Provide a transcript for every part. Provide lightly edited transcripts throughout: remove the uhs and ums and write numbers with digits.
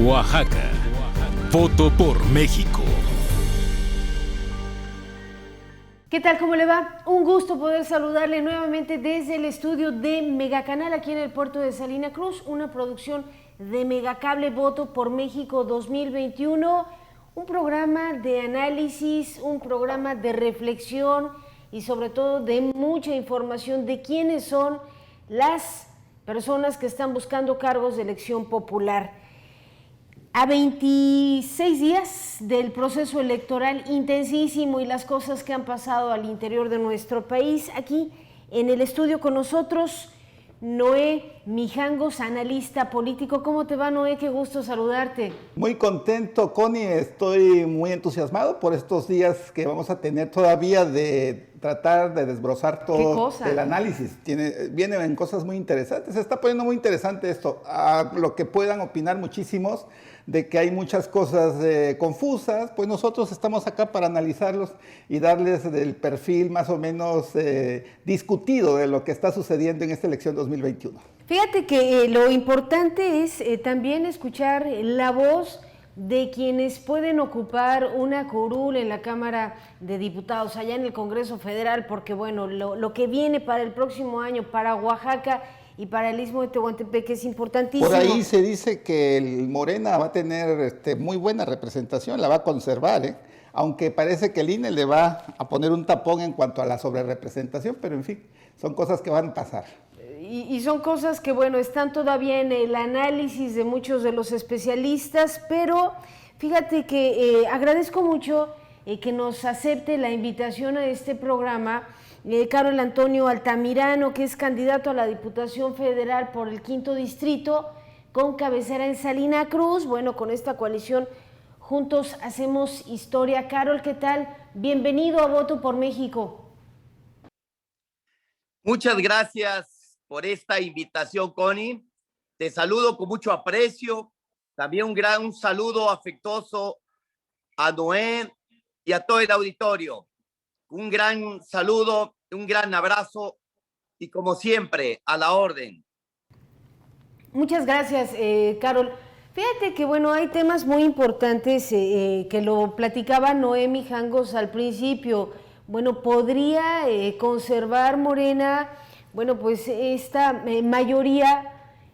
Oaxaca. Voto por México. ¿Qué tal? ¿Cómo le va? Un gusto poder saludarle nuevamente desde el estudio de Megacanal aquí en el puerto de Salina Cruz, una producción de Megacable Voto por México 2021, un programa de análisis, un programa de reflexión y sobre todo de mucha información de quiénes son las personas que están buscando cargos de elección popular. A 26 días del proceso electoral intensísimo y las cosas que han pasado al interior de nuestro país, aquí en el estudio con nosotros, Noé Mijangos, analista político. ¿Cómo te va, Noé? Qué gusto saludarte. Muy contento, Connie. Estoy muy entusiasmado por estos días que vamos a tener todavía de tratar de desbrozar todo el análisis. Vienen cosas muy interesantes. Se está poniendo muy interesante esto. A lo que puedan opinar muchísimos de que hay muchas cosas confusas, pues nosotros estamos acá para analizarlos y darles el perfil más o menos discutido de lo que está sucediendo en esta elección 2021. Fíjate que lo importante es también escuchar la voz de quienes pueden ocupar una curul en la Cámara de Diputados, allá en el Congreso Federal, porque bueno, lo que viene para el próximo año, para Oaxaca y para el Istmo de Tehuantepec es importantísimo. Por ahí se dice que el Morena va a tener muy buena representación, la va a conservar, aunque parece que el INE le va a poner un tapón en cuanto a la sobrerepresentación, pero en fin, son cosas que van a pasar. Y son cosas que, bueno, están todavía en el análisis de muchos de los especialistas, pero fíjate que agradezco mucho que nos acepte la invitación a este programa Carol Antonio Altamirano, que es candidato a la Diputación Federal por el 5º Distrito, con cabecera en Salina Cruz. Bueno, con esta coalición juntos hacemos historia. Carol, ¿qué tal? Bienvenido a Voto por México. Muchas gracias por esta invitación, Connie. Te saludo con mucho aprecio. También un gran saludo afectuoso a Noé y a todo el auditorio. Un gran saludo, un gran abrazo y como siempre, a la orden. Muchas gracias, Carol. Fíjate que, bueno, hay temas muy importantes que lo platicaba Noé Mijangos al principio. Bueno, podría conservar Morena, bueno, pues esta mayoría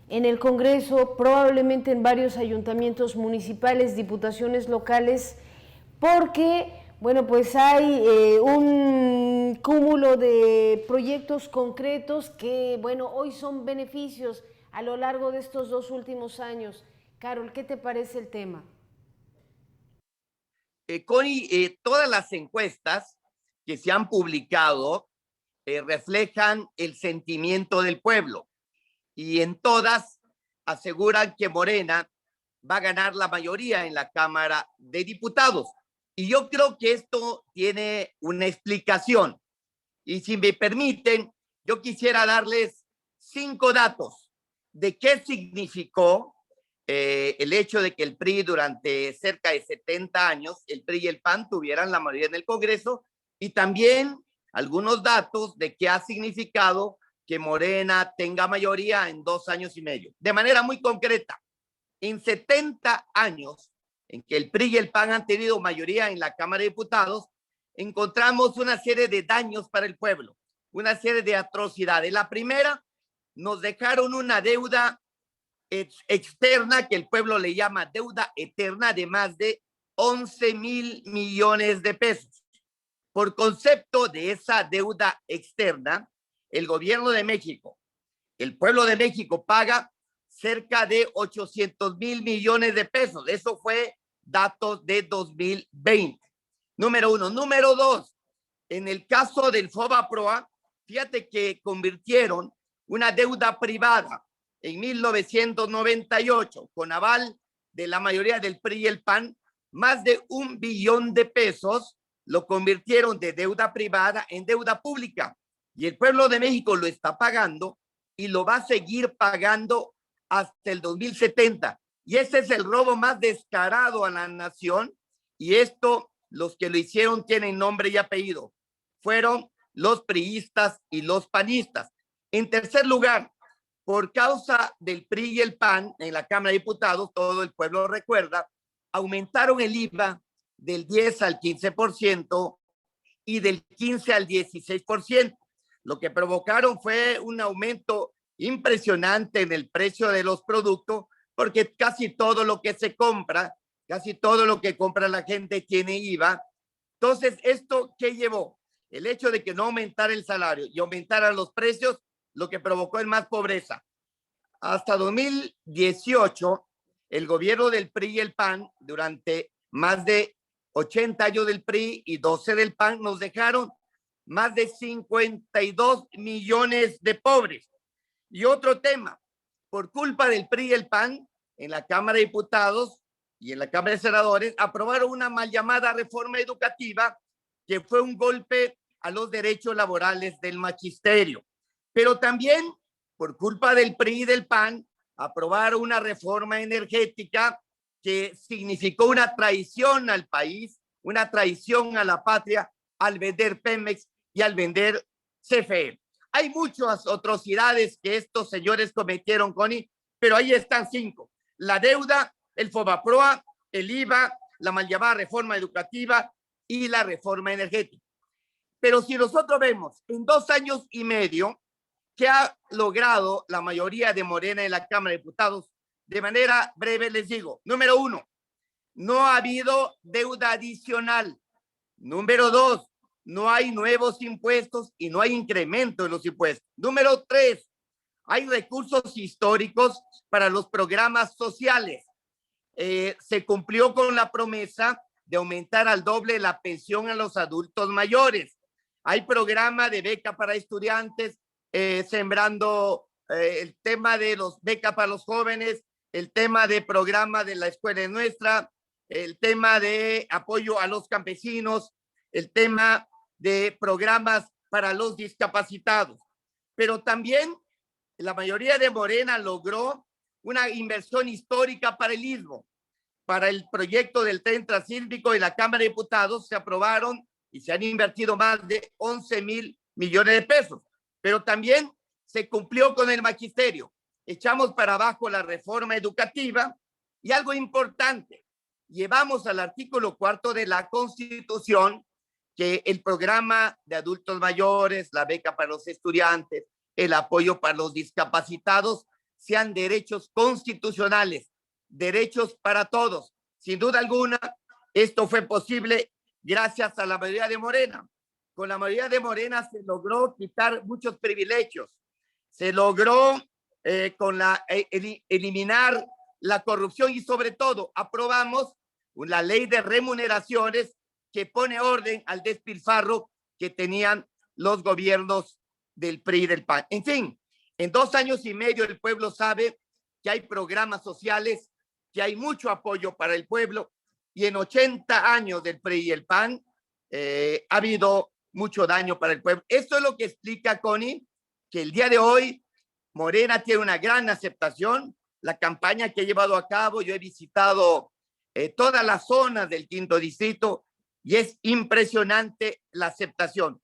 en el Congreso, probablemente en varios ayuntamientos municipales, diputaciones locales, porque, bueno, pues hay un cúmulo de proyectos concretos que, bueno, hoy son beneficios a lo largo de estos 2 últimos años. Carol, ¿qué te parece el tema? Connie, todas las encuestas que se han publicado reflejan el sentimiento del pueblo y en todas aseguran que Morena va a ganar la mayoría en la Cámara de Diputados. Y yo creo que esto tiene una explicación. Y si me permiten, yo quisiera darles 5 datos de qué significó el hecho de que el PRI durante cerca de 70 años, el PRI y el PAN tuvieran la mayoría en el Congreso, y también algunos datos de qué ha significado que Morena tenga mayoría en 2 años y medio. De manera muy concreta, en 70 años en que el PRI y el PAN han tenido mayoría en la Cámara de Diputados, encontramos una serie de daños para el pueblo, una serie de atrocidades. La primera, nos dejaron una deuda externa que el pueblo le llama deuda eterna de más de 11,000 millones de pesos. Por concepto de esa deuda externa, el gobierno de México, el pueblo de México paga cerca de 800,000 millones de pesos. Eso fue datos de 2020. Número 1. Número 2, en el caso del FOBAPROA, fíjate que convirtieron una deuda privada en 1998 con aval de la mayoría del PRI y el PAN, más de 1 billón de pesos lo convirtieron de deuda privada en deuda pública. Y el pueblo de México lo está pagando y lo va a seguir pagando hasta el 2070. Y ese es el robo más descarado a la nación. Y esto, los que lo hicieron tienen nombre y apellido. Fueron los priistas y los panistas. En tercer lugar, Por causa del PRI y el PAN en la Cámara de Diputados, todo el pueblo recuerda, aumentaron el IVA del 10 al 15% y del 15 al 16%. Lo que provocaron fue un aumento impresionante en el precio de los productos, porque casi todo lo que se compra, casi todo lo que compra la gente tiene IVA. Entonces, ¿esto qué llevó? El hecho de que no aumentara el salario y aumentaran los precios, lo que provocó es más pobreza. Hasta 2018, el gobierno del PRI y el PAN, durante más de 80 años del PRI y 12 del PAN, nos dejaron más de 52 millones de pobres. Y otro tema, por culpa del PRI y el PAN, en la Cámara de Diputados y en la Cámara de Senadores, aprobaron una mal llamada reforma educativa que fue un golpe a los derechos laborales del magisterio. Pero también, por culpa del PRI y del PAN, aprobaron una reforma energética que significó una traición al país, una traición a la patria al vender Pemex y al vender CFE. Hay muchas atrocidades que estos señores cometieron, Connie, pero ahí están 5. La deuda, el FOBAPROA, el IVA, la mal llamada reforma educativa y la reforma energética. Pero si nosotros vemos en 2 años y medio que ha logrado la mayoría de Morena en la Cámara de Diputados, de manera breve les digo, número 1, no ha habido deuda adicional. Número 2, no hay nuevos impuestos y no hay incremento de los impuestos. Número 3, hay recursos históricos para los programas sociales. Se cumplió con la promesa de aumentar al doble la pensión a los adultos mayores. Hay programa de beca para estudiantes, sembrando el tema de los becas para los jóvenes, el tema de programa de la escuela es nuestra, el tema de apoyo a los campesinos, el tema de programas para los discapacitados. Pero también la mayoría de Morena logró una inversión histórica para el Istmo. Para el proyecto del tren transísmico en la Cámara de Diputados se aprobaron y se han invertido más de 11,000 millones de pesos. Pero también se cumplió con el magisterio. Echamos para abajo la reforma educativa y algo importante, llevamos al artículo 4 de la Constitución que el programa de adultos mayores, la beca para los estudiantes, el apoyo para los discapacitados sean derechos constitucionales, derechos para todos. Sin duda alguna, esto fue posible gracias a la mayoría de Morena. Con la mayoría de Morena se logró quitar muchos privilegios, se logró eliminar la corrupción y sobre todo aprobamos la ley de remuneraciones que pone orden al despilfarro que tenían los gobiernos del PRI y del PAN. En fin, en 2 años y medio el pueblo sabe que hay programas sociales, que hay mucho apoyo para el pueblo y en 80 años del PRI y el PAN ha habido mucho daño para el pueblo. Esto es lo que explica, Connie, que el día de hoy Morena tiene una gran aceptación. La campaña que he llevado a cabo, yo he visitado todas las zonas del 5º distrito y es impresionante la aceptación.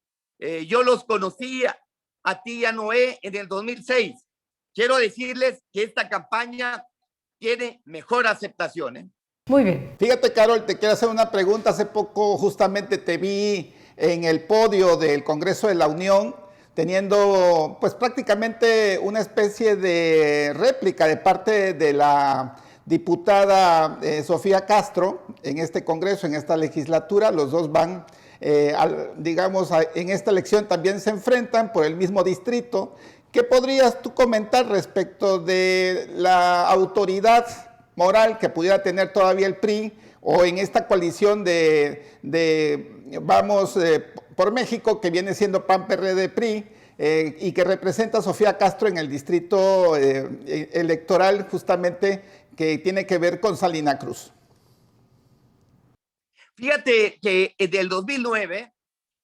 Yo los conocí a ti y a Noé en el 2006. Quiero decirles que esta campaña tiene mejor aceptación, ¿eh? Muy bien. Fíjate, Carol, te quiero hacer una pregunta. Hace poco justamente te vi en el podio del Congreso de la Unión teniendo pues prácticamente una especie de réplica de parte de la diputada Sofía Castro en este Congreso, en esta legislatura. Los dos van, en esta elección también se enfrentan por el mismo distrito. ¿Qué podrías tú comentar respecto de la autoridad moral que pudiera tener todavía el PRI o en esta coalición Vamos por México, que viene siendo PAN, PRD, PRI, y que representa a Sofía Castro en el distrito electoral justamente que tiene que ver con Salina Cruz? Fíjate que desde el 2009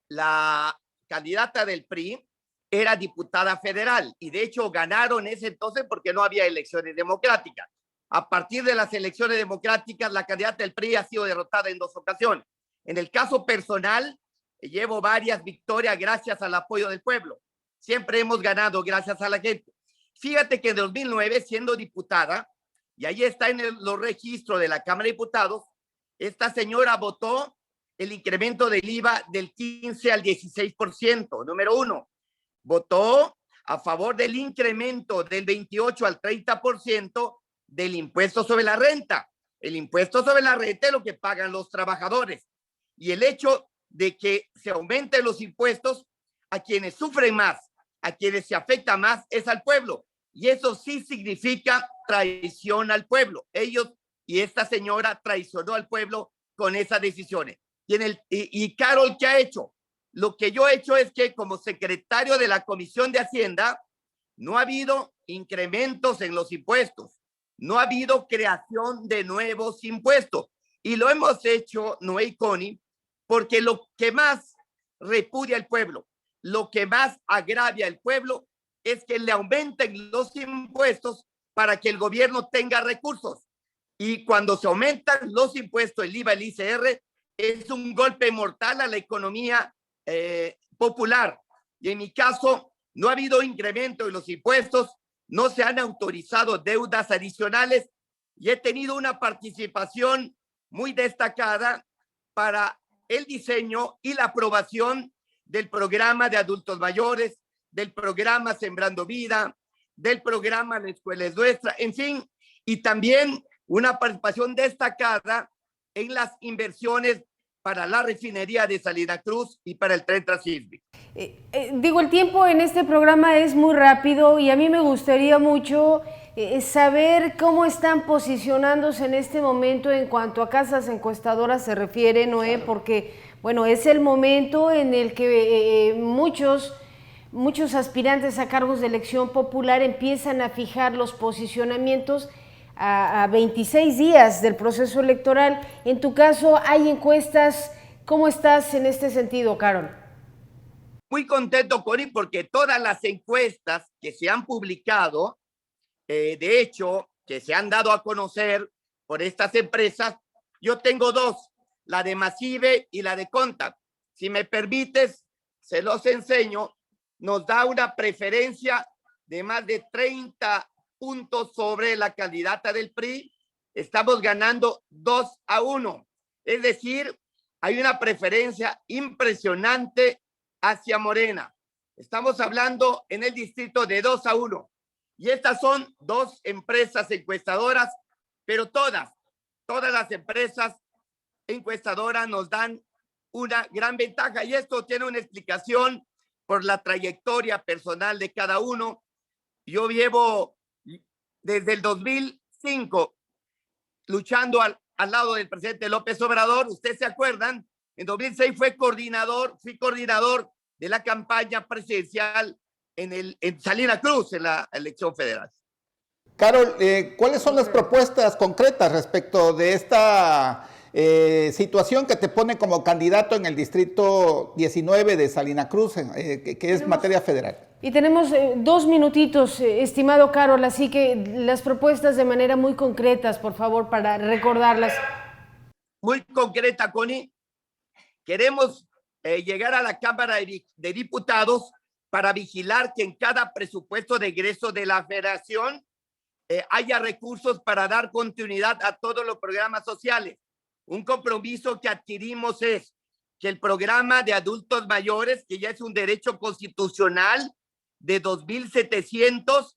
la candidata del PRI era diputada federal y de hecho ganaron ese entonces porque no había elecciones democráticas. A partir de las elecciones democráticas, la candidata del PRI ha sido derrotada en 2 ocasiones. En el caso personal, llevo varias victorias gracias al apoyo del pueblo. Siempre hemos ganado gracias a la gente. Fíjate que en 2009, siendo diputada, y ahí está en los registros de la Cámara de Diputados, esta señora votó el incremento del IVA del 15 al 16%, número uno. Votó a favor del incremento del 28 al 30% del impuesto sobre la renta. El impuesto sobre la renta es lo que pagan los trabajadores. Y el hecho de que se aumenten los impuestos a quienes sufren más, a quienes se afecta más, es al pueblo. Y eso sí significa traición al pueblo. Ellos y esta señora traicionó al pueblo con esas decisiones. Y Carol, ¿qué ha hecho? Lo que yo he hecho es que como secretario de la Comisión de Hacienda, no ha habido incrementos en los impuestos, no ha habido creación de nuevos impuestos. Y lo hemos hecho, Noé y Connie, porque lo que más repudia al pueblo, lo que más agravia al pueblo, es que le aumenten los impuestos para que el gobierno tenga recursos. Y cuando se aumentan los impuestos, el IVA, el ICR, es un golpe mortal a la economía popular. Y en mi caso, no ha habido incremento en los impuestos, no se han autorizado deudas adicionales y he tenido una participación muy destacada para el diseño y la aprobación del programa de adultos mayores, del programa Sembrando Vida, del programa La Escuela es Nuestra, en fin, y también una participación destacada en las inversiones para la refinería de Salina Cruz y para el tren transísmico. El tiempo en este programa es muy rápido y a mí me gustaría mucho saber cómo están posicionándose en este momento en cuanto a casas encuestadoras se refiere, Noé, claro. Porque, bueno, es el momento en el que muchos aspirantes a cargos de elección popular empiezan a fijar los posicionamientos a 26 días del proceso electoral. En tu caso, ¿hay encuestas? ¿Cómo estás en este sentido, Carol? Muy contento, Connie, porque todas las encuestas que se han publicado, de hecho, que se han dado a conocer por estas empresas, yo tengo dos, la de Massive y la de Contact. Si me permites, se los enseño. Nos da una preferencia de más de 30 puntos sobre la candidata del PRI. Estamos ganando 2-1. Es decir, hay una preferencia impresionante hacia Morena. Estamos hablando en el distrito de 2-1. Y estas son dos empresas encuestadoras, pero todas las empresas encuestadoras nos dan una gran ventaja. Y esto tiene una explicación por la trayectoria personal de cada uno. Yo llevo desde el 2005 luchando al lado del presidente López Obrador. Ustedes se acuerdan, en 2006 fui coordinador de la campaña presidencial en Salina Cruz, en la elección federal. Carol, ¿cuáles son las propuestas concretas respecto de esta situación que te pone como candidato en el distrito 19 de Salina Cruz, que es materia federal? Y tenemos 2 minutitos, estimado Carol, así que las propuestas de manera muy concretas, por favor, para recordarlas. Muy concreta, Connie. Queremos llegar a la Cámara de Diputados para vigilar que en cada presupuesto de egreso de la Federación haya recursos para dar continuidad a todos los programas sociales. Un compromiso que adquirimos es que el programa de adultos mayores, que ya es un derecho constitucional, de 2,700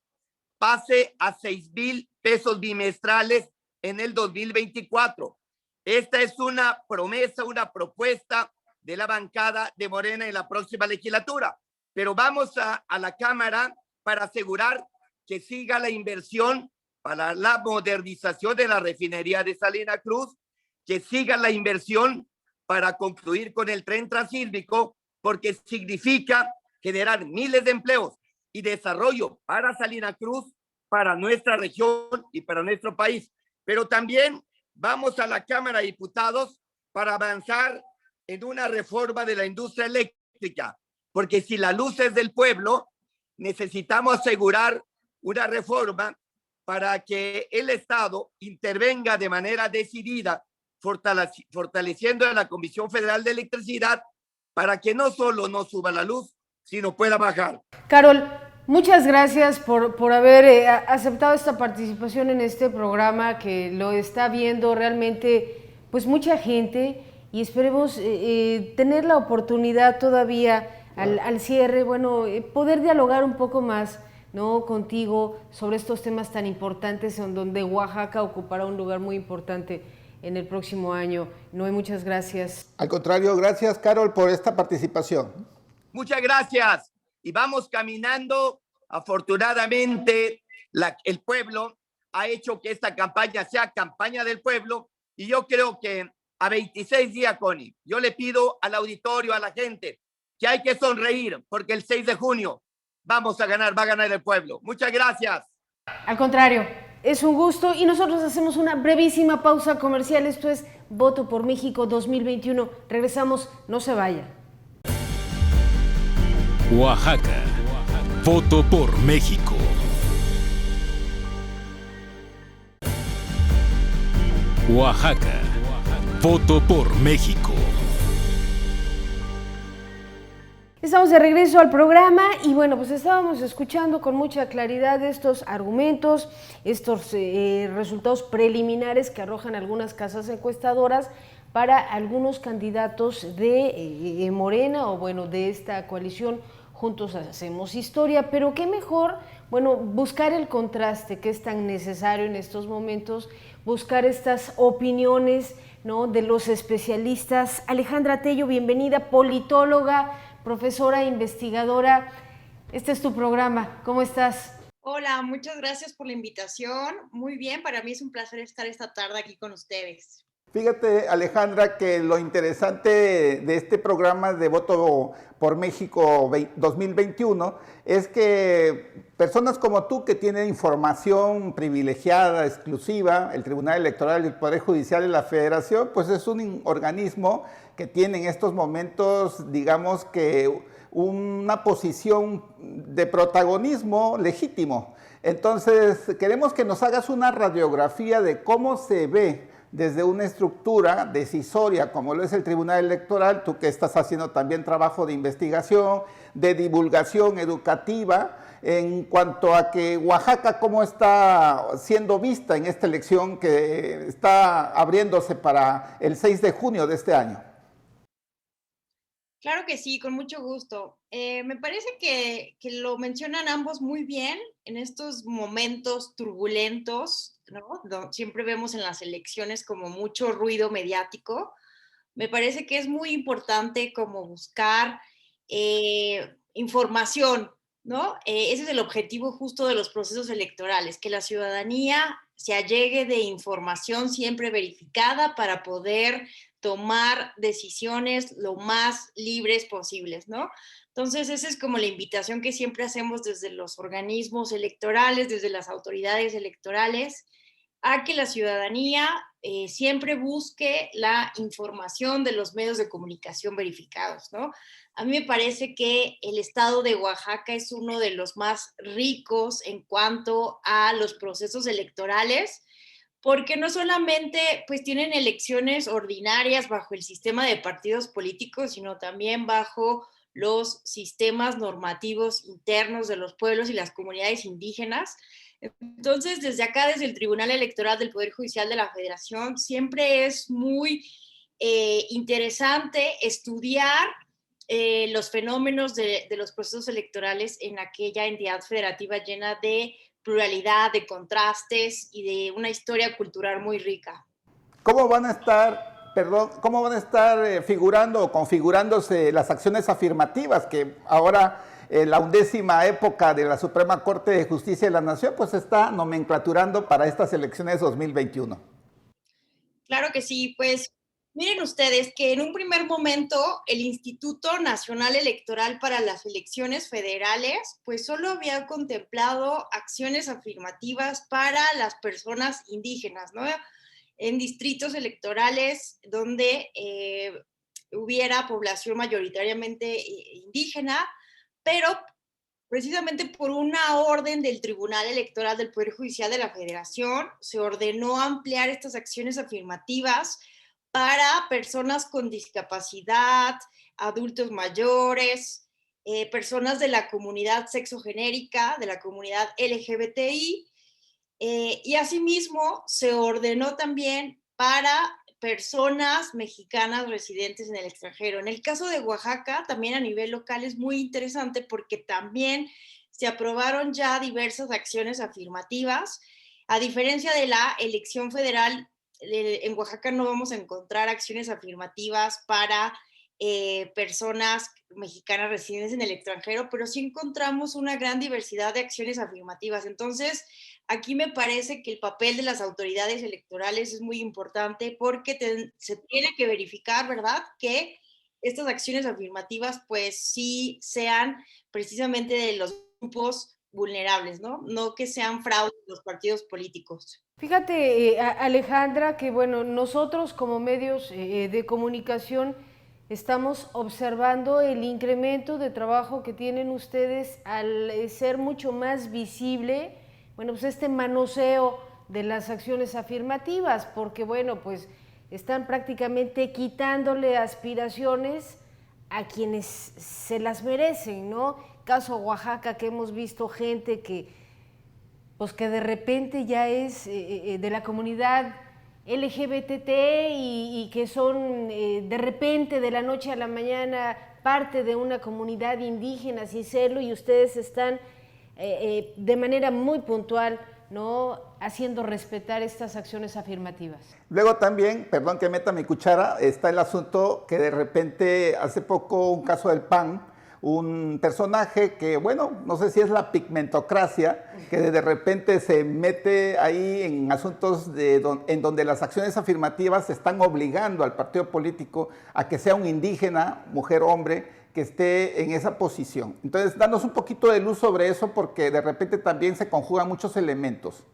pase a 6,000 pesos bimestrales en el 2024. Esta es una promesa, una propuesta de la bancada de Morena en la próxima legislatura. Pero vamos a la Cámara para asegurar que siga la inversión para la modernización de la refinería de Salina Cruz, que siga la inversión para concluir con el tren transísmico, porque significa generar miles de empleos y desarrollo para Salina Cruz, para nuestra región y para nuestro país. Pero también vamos a la Cámara de Diputados para avanzar en una reforma de la industria eléctrica, porque si la luz es del pueblo, necesitamos asegurar una reforma para que el Estado intervenga de manera decidida, fortaleciendo a la Comisión Federal de Electricidad para que no solo no suba la luz, sino pueda bajar. Carol, Muchas gracias por haber aceptado esta participación en este programa que lo está viendo realmente pues mucha gente y esperemos tener la oportunidad todavía al cierre, bueno, poder dialogar un poco más, ¿no?, contigo sobre estos temas tan importantes en donde Oaxaca ocupará un lugar muy importante en el próximo año. Noé, muchas gracias. Al contrario, gracias, Carol, por esta participación. Muchas gracias. Y vamos caminando. Afortunadamente, el pueblo ha hecho que esta campaña sea campaña del pueblo. Y yo creo que a 26 días, Connie, yo le pido al auditorio, a la gente, que hay que sonreír, porque el 6 de junio vamos a ganar, va a ganar el pueblo. Muchas gracias. Al contrario, es un gusto y nosotros hacemos una brevísima pausa comercial. Esto es Voto por México 2021. Regresamos, no se vaya. Oaxaca. Voto por México. Oaxaca. Voto por México. Estamos de regreso al programa y bueno, pues estábamos escuchando con mucha claridad estos argumentos, estos resultados preliminares que arrojan algunas casas encuestadoras para algunos candidatos de Morena o bueno, de esta coalición Juntos Hacemos Historia, pero qué mejor, bueno, buscar el contraste que es tan necesario en estos momentos, buscar estas opiniones, ¿no?, de los especialistas. Alejandra Tello, bienvenida, politóloga, profesora, investigadora. Este es tu programa. ¿Cómo estás? Hola, muchas gracias por la invitación. Muy bien, para mí es un placer estar esta tarde aquí con ustedes. Fíjate, Alejandra, que lo interesante de este programa de Voto por México 2021 es que personas como tú que tienen información privilegiada, exclusiva, el Tribunal Electoral y el Poder Judicial de la Federación, pues es un organismo que tiene en estos momentos, digamos que una posición de protagonismo legítimo. Entonces, queremos que nos hagas una radiografía de cómo se ve desde una estructura decisoria como lo es el Tribunal Electoral, tú que estás haciendo también trabajo de investigación, de divulgación educativa, en cuanto a que Oaxaca cómo está siendo vista en esta elección que está abriéndose para el 6 de junio de este año. Claro que sí, con mucho gusto. Me parece que lo mencionan ambos muy bien en estos momentos turbulentos, ¿no? Siempre vemos en las elecciones como mucho ruido mediático. Me parece que es muy importante como buscar información, ¿no? Ese es el objetivo justo de los procesos electorales, que la ciudadanía se allegue de información siempre verificada para poder tomar decisiones lo más libres posibles, ¿no? Entonces, esa es como la invitación que siempre hacemos desde los organismos electorales, desde las autoridades electorales, a que la ciudadanía siempre busque la información de los medios de comunicación verificados, ¿no? A mí me parece que el estado de Oaxaca es uno de los más ricos en cuanto a los procesos electorales, porque no solamente pues tienen elecciones ordinarias bajo el sistema de partidos políticos, sino también bajo los sistemas normativos internos de los pueblos y las comunidades indígenas. Entonces, desde acá, desde el Tribunal Electoral del Poder Judicial de la Federación, siempre es muy interesante estudiar los fenómenos de los procesos electorales en aquella entidad federativa llena de pluralidad, de contrastes y de una historia cultural muy rica. ¿Cómo van a estar figurando o configurándose las acciones afirmativas que ahora la 11ª época de la Suprema Corte de Justicia de la Nación pues está nomenclaturando para estas elecciones 2021? Claro que sí, pues miren ustedes que en un primer momento el Instituto Nacional Electoral para las Elecciones Federales pues solo había contemplado acciones afirmativas para las personas indígenas, ¿no? En distritos electorales donde hubiera población mayoritariamente indígena, pero precisamente por una orden del Tribunal Electoral del Poder Judicial de la Federación se ordenó ampliar estas acciones afirmativas para personas con discapacidad, adultos mayores, personas de la comunidad sexogenérica, de la comunidad LGBTI, y asimismo se ordenó también para personas mexicanas residentes en el extranjero. En el caso de Oaxaca, también a nivel local es muy interesante porque también se aprobaron ya diversas acciones afirmativas. A diferencia de la elección federal, en Oaxaca no vamos a encontrar acciones afirmativas para personas mexicanas residentes en el extranjero, pero sí encontramos una gran diversidad de acciones afirmativas. Entonces, aquí me parece que el papel de las autoridades electorales es muy importante porque se tiene que verificar, ¿verdad?, que estas acciones afirmativas pues sí sean precisamente de los grupos vulnerables, ¿no? No que sean fraudes de los partidos políticos. Fíjate, Alejandra, que bueno, nosotros como medios de comunicación estamos observando el incremento de trabajo que tienen ustedes al ser mucho más visible, bueno, pues este manoseo de las acciones afirmativas, porque bueno, pues están prácticamente quitándole aspiraciones a quienes se las merecen, ¿no? Caso Oaxaca, que hemos visto gente que, pues que de repente ya es de la comunidad LGBT y que son de repente de la noche a la mañana parte de una comunidad indígena sin serlo, y ustedes están de manera muy puntual, ¿no?, haciendo respetar estas acciones afirmativas. Luego también, perdón que meta mi cuchara, está el asunto que de repente hace poco un caso del PAN, un personaje que, bueno, no sé si es la pigmentocracia, que de repente se mete ahí en asuntos en donde las acciones afirmativas están obligando al partido político a que sea un indígena, mujer, hombre, que esté en esa posición. Entonces, danos un poquito de luz sobre eso, porque de repente también se conjugan muchos elementos.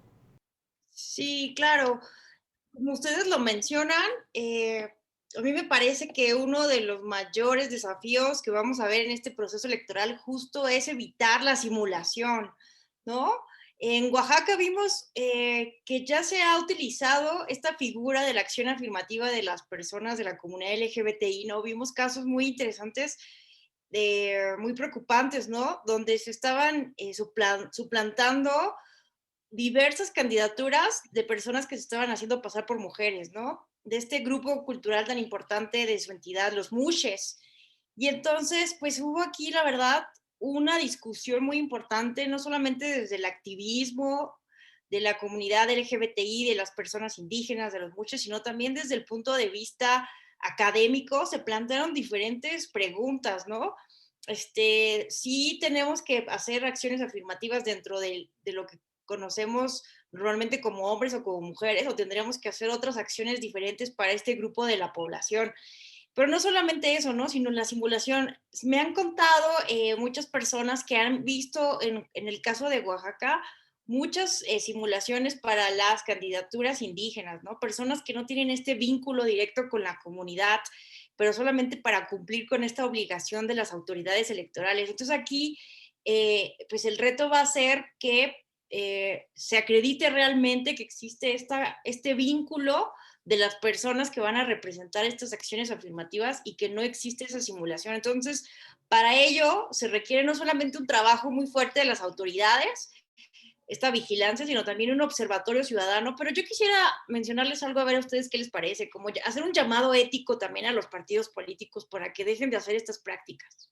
Sí, claro. Como ustedes lo mencionan, a mí me parece que uno de los mayores desafíos que vamos a ver en este proceso electoral justo es evitar la simulación, ¿no? En Oaxaca vimos que ya se ha utilizado esta figura de la acción afirmativa de las personas de la comunidad LGBTI, ¿no? Vimos casos muy interesantes, muy preocupantes, ¿no? Donde se estaban suplantando diversas candidaturas de personas que se estaban haciendo pasar por mujeres, ¿no? De este grupo cultural tan importante de su entidad, los Mushes. Y entonces, pues hubo aquí, la verdad, una discusión muy importante, no solamente desde el activismo de la comunidad LGBTI, de las personas indígenas, de los Mushes, sino también desde el punto de vista académico, se plantearon diferentes preguntas, ¿no? Sí tenemos que hacer acciones afirmativas dentro de lo que conocemos normalmente como hombres o como mujeres, o tendríamos que hacer otras acciones diferentes para este grupo de la población. Pero no solamente eso, ¿no?, sino la simulación. Me han contado muchas personas que han visto en el caso de Oaxaca muchas simulaciones para las candidaturas indígenas, ¿no? Personas que no tienen este vínculo directo con la comunidad, pero solamente para cumplir con esta obligación de las autoridades electorales. Entonces aquí, pues el reto va a ser que se acredite realmente que existe este vínculo de las personas que van a representar estas acciones afirmativas y que no existe esa simulación. Entonces, para ello se requiere no solamente un trabajo muy fuerte de las autoridades, esta vigilancia, sino también un observatorio ciudadano. Pero yo quisiera mencionarles algo, a ver a ustedes qué les parece, como hacer un llamado ético también a los partidos políticos para que dejen de hacer estas prácticas.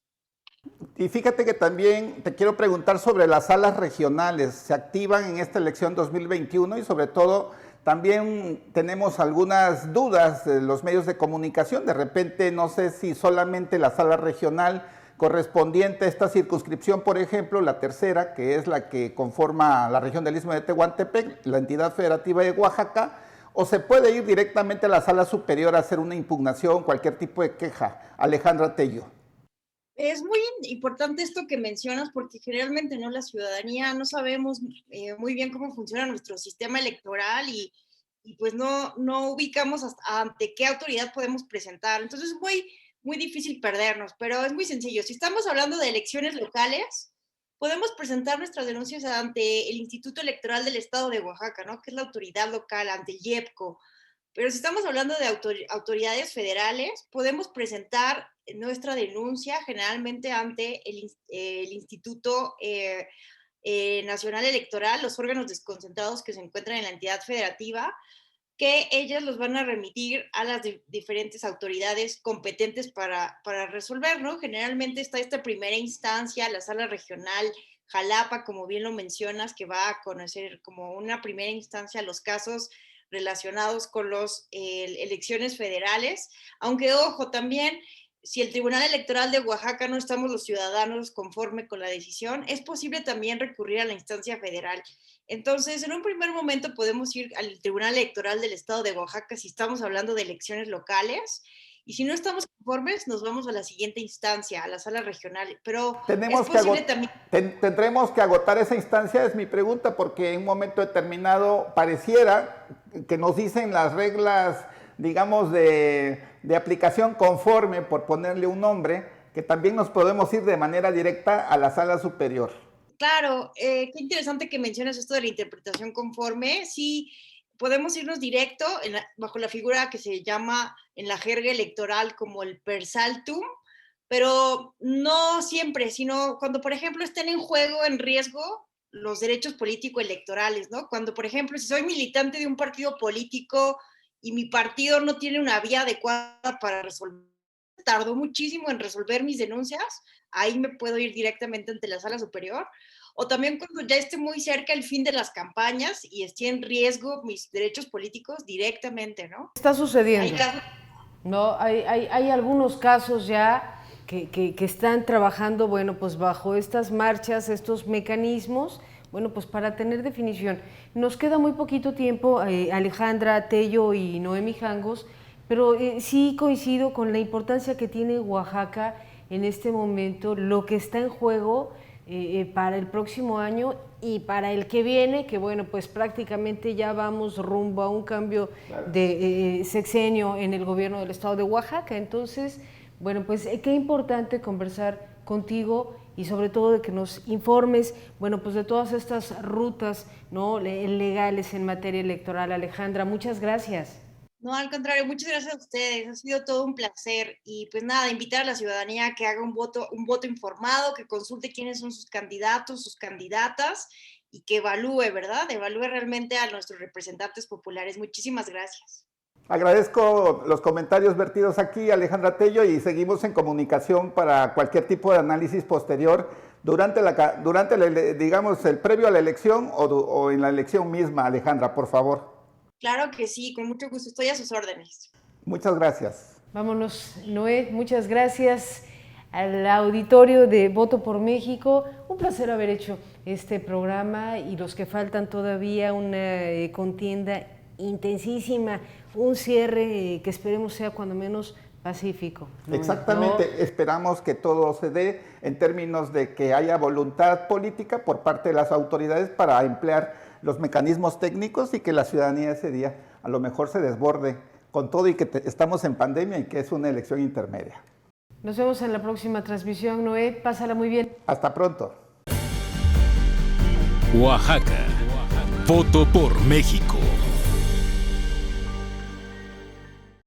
Y fíjate que también te quiero preguntar sobre las salas regionales. Se activan en esta elección 2021 y sobre todo también tenemos algunas dudas de los medios de comunicación. De repente no sé si solamente la sala regional correspondiente a esta circunscripción, por ejemplo, la tercera, que es la que conforma la región del Istmo de Tehuantepec, la entidad federativa de Oaxaca, o se puede ir directamente a la sala superior a hacer una impugnación, cualquier tipo de queja. Alejandra Tello. Es muy importante esto que mencionas porque generalmente la ciudadanía no sabemos muy bien cómo funciona nuestro sistema electoral y pues no ubicamos ante qué autoridad podemos presentar. Entonces es muy difícil perdernos, pero es muy sencillo. Si estamos hablando de elecciones locales, podemos presentar nuestras denuncias ante el Instituto Electoral del Estado de Oaxaca, ¿no?, que es la autoridad local, ante el IEPCO. Pero si estamos hablando de autoridades federales, podemos presentar nuestra denuncia generalmente ante el Instituto Nacional Electoral, los órganos desconcentrados que se encuentran en la entidad federativa, que ellas los van a remitir a las diferentes autoridades competentes para resolver, ¿no? Generalmente está esta primera instancia, la sala regional Jalapa, como bien lo mencionas, que va a conocer como una primera instancia los casos relacionados con las elecciones federales, aunque ojo, también si el Tribunal Electoral de Oaxaca no estamos los ciudadanos conforme con la decisión, es posible también recurrir a la instancia federal. Entonces, en un primer momento podemos ir al Tribunal Electoral del Estado de Oaxaca si estamos hablando de elecciones locales, y si no estamos conformes, nos vamos a la siguiente instancia, a la sala regional. Pero es posible también. Tendremos que agotar esa instancia, es mi pregunta, porque en un momento determinado pareciera que nos dicen las reglas, digamos, de aplicación conforme, por ponerle un nombre, que también nos podemos ir de manera directa a la sala superior. Claro, qué interesante que mencionas esto de la interpretación conforme. Sí, podemos irnos directo bajo la figura que se llama en la jerga electoral como el per saltum, pero no siempre, sino cuando, por ejemplo, estén en juego, en riesgo, los derechos político-electorales, ¿no? Cuando, por ejemplo, si soy militante de un partido político y mi partido no tiene una vía adecuada para resolver, tardó muchísimo en resolver mis denuncias, ahí me puedo ir directamente ante la sala superior. O también cuando ya esté muy cerca el fin de las campañas y esté en riesgo mis derechos políticos, directamente, ¿no? Está sucediendo. No, hay algunos casos ya que están trabajando, bueno, pues bajo estas marchas, estos mecanismos, bueno, pues para tener definición. Nos queda muy poquito tiempo, Alejandra Tello y Noemí Jangos, pero sí coincido con la importancia que tiene Oaxaca en este momento, lo que está en juego para el próximo año y para el que viene, que bueno, pues prácticamente ya vamos rumbo a un cambio de sexenio en el gobierno del estado de Oaxaca. Entonces, bueno, pues qué importante conversar contigo y sobre todo de que nos informes, bueno, pues de todas estas rutas, ¿no?, legales en materia electoral. Alejandra, muchas gracias. No, al contrario, muchas gracias a ustedes, ha sido todo un placer y pues nada, invitar a la ciudadanía a que haga un voto informado, que consulte quiénes son sus candidatos, sus candidatas y que evalúe, ¿verdad? Evalúe realmente a nuestros representantes populares. Muchísimas gracias. Agradezco los comentarios vertidos aquí, Alejandra Tello, y seguimos en comunicación para cualquier tipo de análisis posterior durante digamos, el previo a la elección o en la elección misma, Alejandra, por favor. Claro que sí, con mucho gusto, estoy a sus órdenes. Muchas gracias. Vámonos, Noé, muchas gracias al auditorio de Voto por México. Un placer haber hecho este programa y los que faltan todavía, una contienda intensísima, un cierre que esperemos sea cuando menos pacífico. ¿No? Exactamente, esperamos que todo se dé en términos de que haya voluntad política por parte de las autoridades para emplear los mecanismos técnicos y que la ciudadanía ese día a lo mejor se desborde con todo y que estamos en pandemia y que es una elección intermedia. Nos vemos en la próxima transmisión, Noé, pásala muy bien. Hasta pronto. Oaxaca, voto por México.